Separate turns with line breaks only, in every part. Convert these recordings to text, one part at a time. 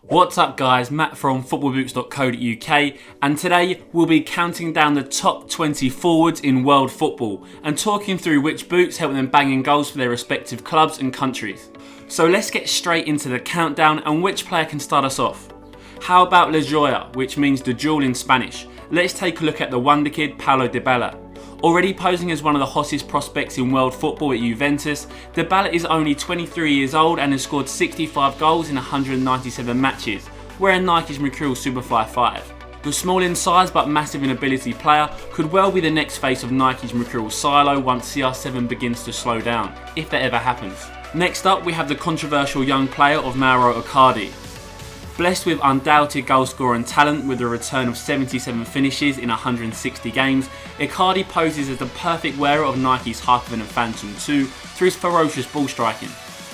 What's up guys, Matt from footballboots.co.uk, and today we'll be counting down the top 20 forwards in world football and talking through which boots help them bang in goals for their respective clubs and countries. So let's get straight into the countdown, and which player can start us off? How about La Joya, which means the jewel in Spanish? Let's take a look at the wonder kid Paulo Dybala. Already posing as one of the hottest prospects in world football at Juventus, Dybala is only 23 years old and has scored 65 goals in 197 matches, wearing Nike's Mercurial Superfly 5. The small in size but massive in ability player could well be the next face of Nike's Mercurial Silo once CR7 begins to slow down, if that ever happens. Next up, we have the controversial young player of Mauro Icardi. Blessed with undoubted goalscorer and talent, with a return of 77 finishes in 160 games, Icardi poses as the perfect wearer of Nike's Hypervenom Phantom 2 through his ferocious ball striking.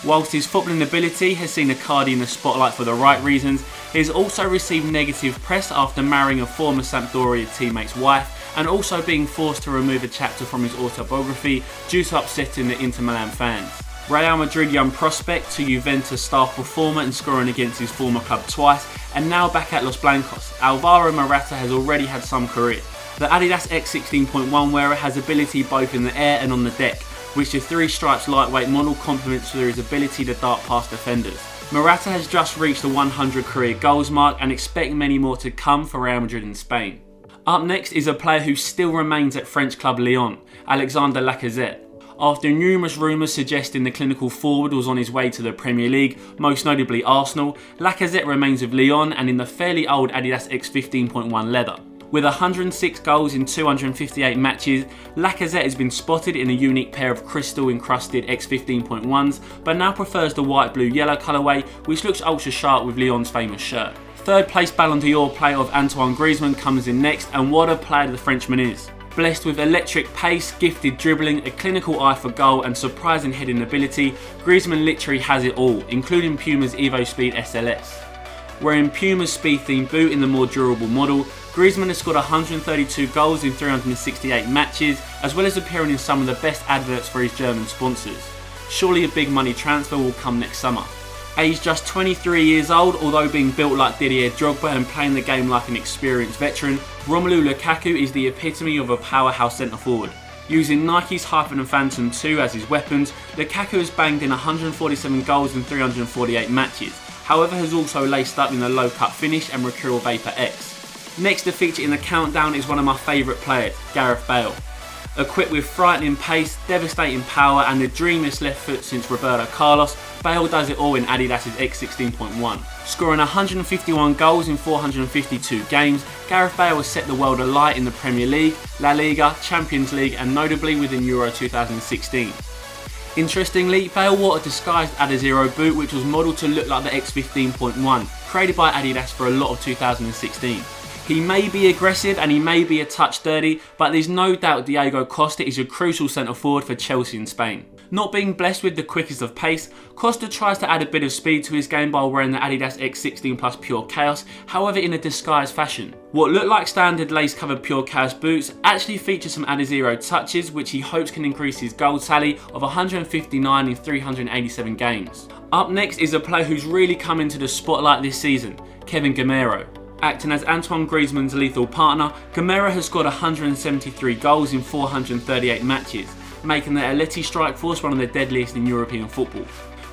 Whilst his footballing ability has seen Icardi in the spotlight for the right reasons, he has also received negative press after marrying a former Sampdoria teammate's wife and also being forced to remove a chapter from his autobiography due to upsetting the Inter Milan fans. Real Madrid young prospect to Juventus star performer and scoring against his former club twice, and now back at Los Blancos, Alvaro Morata has already had some career. The Adidas X16.1 wearer has ability both in the air and on the deck, which the three stripes lightweight model complements through his ability to dart past defenders. Morata has just reached the 100 career goals mark and expect many more to come for Real Madrid in Spain. Up next is a player who still remains at French club Lyon, Alexandre Lacazette. After numerous rumours suggesting the clinical forward was on his way to the Premier League, most notably Arsenal, Lacazette remains with Lyon and in the fairly old Adidas X15.1 leather. With 106 goals in 258 matches, Lacazette has been spotted in a unique pair of crystal encrusted X15.1s, but now prefers the white blue yellow colourway, which looks ultra sharp with Lyon's famous shirt. Third place Ballon d'Or player of Antoine Griezmann comes in next, and what a player the Frenchman is. Blessed with electric pace, gifted dribbling, a clinical eye for goal and surprising heading ability, Griezmann literally has it all, including Puma's Evo Speed SLS. Wearing Puma's speed-themed boot in the more durable model, Griezmann has scored 132 goals in 368 matches, as well as appearing in some of the best adverts for his German sponsors. Surely a big money transfer will come next summer. Aged just 23 years old, although being built like Didier Drogba and playing the game like an experienced veteran, Romelu Lukaku is the epitome of a powerhouse centre forward. Using Nike's Hypervenom Phantom 2 as his weapons, Lukaku has banged in 147 goals in 348 matches, however has also laced up in the low cut finish and Mercurial Vapor X. Next to feature in the countdown is one of my favourite players, Gareth Bale. Equipped with frightening pace, devastating power and the dreamiest left foot since Roberto Carlos, Bale does it all in Adidas's X16.1. Scoring 151 goals in 452 games, Gareth Bale has set the world alight in the Premier League, La Liga, Champions League and notably within Euro 2016. Interestingly, Bale wore a disguised Adizero boot which was modelled to look like the X15.1, created by Adidas for a lot of 2016. He may be aggressive and he may be a touch dirty, but there's no doubt Diego Costa is a crucial centre forward for Chelsea in Spain. Not being blessed with the quickest of pace, Costa tries to add a bit of speed to his game by wearing the Adidas X16 Plus Pure Chaos, however in a disguised fashion. What look like standard lace-covered Pure Chaos boots actually feature some Adizero touches which he hopes can increase his goal tally of 159 in 387 games. Up next is a player who's really come into the spotlight this season, Kevin Gameiro. Acting as Antoine Griezmann's lethal partner, Gameiro has scored 173 goals in 438 matches, making the Atleti strike force one of the deadliest in European football.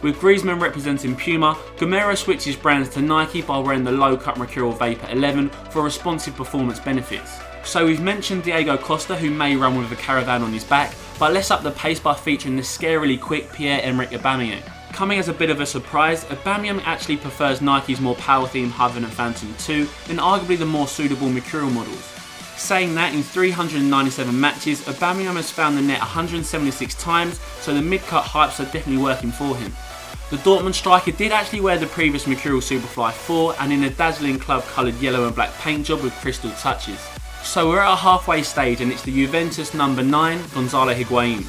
With Griezmann representing Puma, Gameiro switches brands to Nike by wearing the low-cut Mercurial Vapor 11 for responsive performance benefits. So we've mentioned Diego Costa, who may run with a caravan on his back, but let's up the pace by featuring the scarily quick Pierre-Emerick Aubameyang. Coming as a bit of a surprise, Aubameyang actually prefers Nike's more power-themed Hypervenom Phantom 2 and arguably the more suitable Mercurial models. Saying that, in 397 matches, Aubameyang has found the net 176 times, so the mid-cut hypes are definitely working for him. The Dortmund striker did actually wear the previous Mercurial Superfly 4 and in a dazzling club-coloured yellow and black paint job with crystal touches. So we're at a halfway stage and it's the Juventus number 9, Gonzalo Higuain.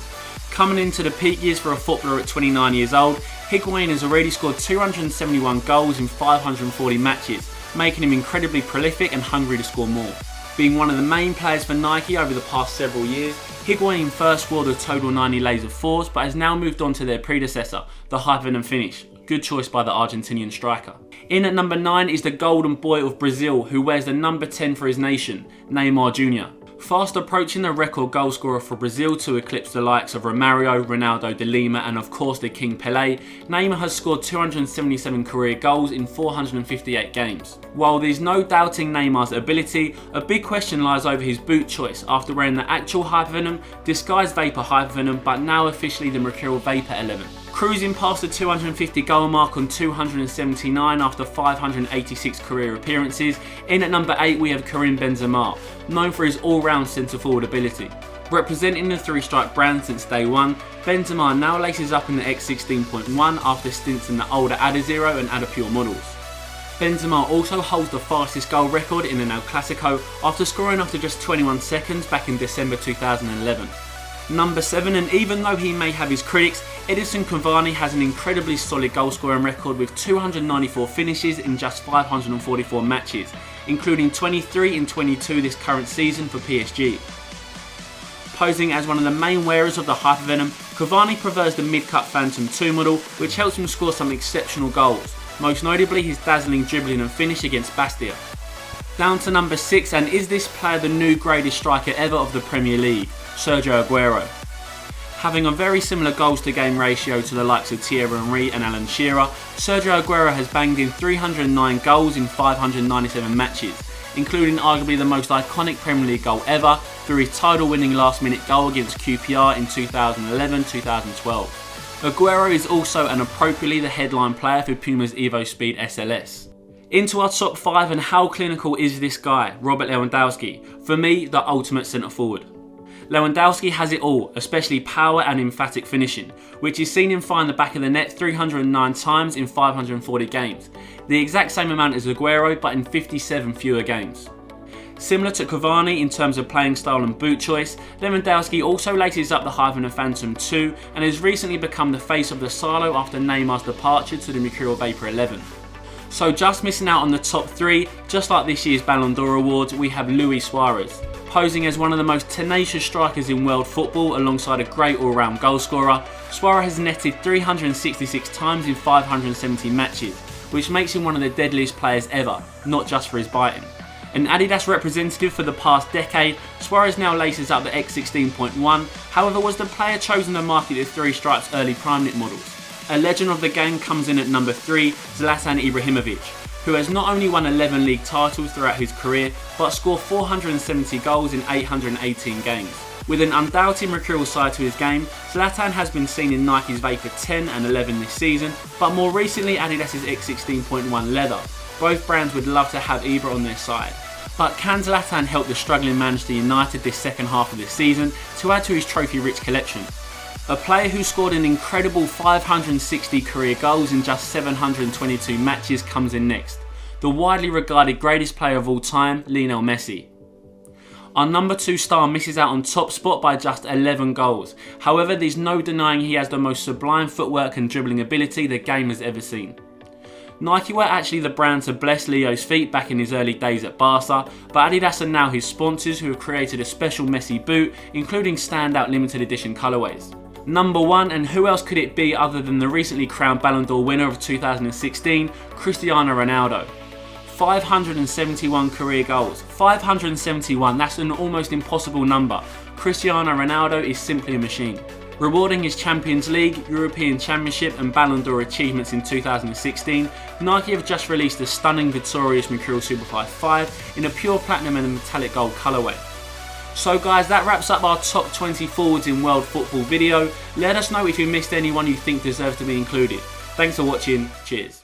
Coming into the peak years for a footballer at 29 years old, Higuain has already scored 271 goals in 540 matches, making him incredibly prolific and hungry to score more. Being one of the main players for Nike over the past several years, Higuain first wore the Total 90 Laser 4s but has now moved on to their predecessor, the Hypervenom Finish. Good choice by the Argentinian striker. In at number 9 is the golden boy of Brazil, who wears the number 10 for his nation, Neymar Jr. Fast approaching the record goalscorer for Brazil to eclipse the likes of Romario, Ronaldo de Lima and of course the King Pelé, Neymar has scored 277 career goals in 458 games. While there's no doubting Neymar's ability, a big question lies over his boot choice after wearing the actual Hypervenom, disguised Vapor Hypervenom, but now officially the Mercurial Vapor 11. Cruising past the 250 goal mark on 279 after 586 career appearances, in at number 8 we have Karim Benzema, known for his all-round centre-forward ability. Representing the three-stripe brand since day one, Benzema now laces up in the X16.1 after stints in the older Adizero and Adipure models. Benzema also holds the fastest goal record in an El Clasico after scoring after just 21 seconds back in December 2011. Number 7, and even though he may have his critics, Edinson Cavani has an incredibly solid goal scoring record with 294 finishes in just 544 matches, including 23 in 22 this current season for PSG. Posing as one of the main wearers of the Hypervenom, Cavani prefers the mid-cut Phantom 2 model, which helps him score some exceptional goals, most notably his dazzling dribbling and finish against Bastia. Down to number 6, and is this player the new greatest striker ever of the Premier League? Sergio Aguero. Having a very similar goals to game ratio to the likes of Thierry Henry and Alan Shearer, Sergio Aguero has banged in 309 goals in 597 matches, including arguably the most iconic Premier League goal ever through his title-winning last-minute goal against QPR in 2011-2012. Aguero is also and appropriately the headline player for Puma's Evo Speed SLS. Into our top 5, and how clinical is this guy, Robert Lewandowski? For me, the ultimate centre-forward. Lewandowski has it all, especially power and emphatic finishing, which is seen him find the back of the net 309 times in 540 games, the exact same amount as Aguero but in 57 fewer games. Similar to Cavani in terms of playing style and boot choice, Lewandowski also laces up the Hypervenom Phantom 2 and has recently become the face of the Salo after Neymar's departure to the Mercurial Vapor 11. So just missing out on the top 3, just like this year's Ballon d'Or awards, we have Luis Suarez. Posing as one of the most tenacious strikers in world football alongside a great all-round goalscorer, Suarez has netted 366 times in 570 matches, which makes him one of the deadliest players ever, not just for his biting. An Adidas representative for the past decade, Suarez now laces up the X16.1, however was the player chosen to market the Three Stripes early Primeknit models. A legend of the game comes in at number 3, Zlatan Ibrahimovic, who has not only won 11 league titles throughout his career, but scored 470 goals in 818 games. With an undoubted mercurial side to his game, Zlatan has been seen in Nike's Vapor 10 and 11 this season, but more recently Adidas's X16.1 leather. Both brands would love to have Ibra on their side. But can Zlatan help the struggling Manchester United this second half of this season to add to his trophy-rich collection? A player who scored an incredible 560 career goals in just 722 matches comes in next. The widely regarded greatest player of all time, Lionel Messi. Our number 2 star misses out on top spot by just 11 goals. However, there's no denying he has the most sublime footwork and dribbling ability the game has ever seen. Nike were actually the brand to bless Leo's feet back in his early days at Barca, but Adidas are now his sponsors who have created a special Messi boot, including standout limited edition colourways. Number 1, and who else could it be other than the recently crowned Ballon d'Or winner of 2016, Cristiano Ronaldo. 571 career goals. 571, that's an almost impossible number. Cristiano Ronaldo is simply a machine. Rewarding his Champions League, European Championship and Ballon d'Or achievements in 2016, Nike have just released a stunning Victorious Mercurial Superfly 5 in a pure platinum and metallic gold colourway. So guys, that wraps up our top 20 forwards in world football video. Let us know if you missed anyone you think deserves to be included. Thanks for watching, cheers.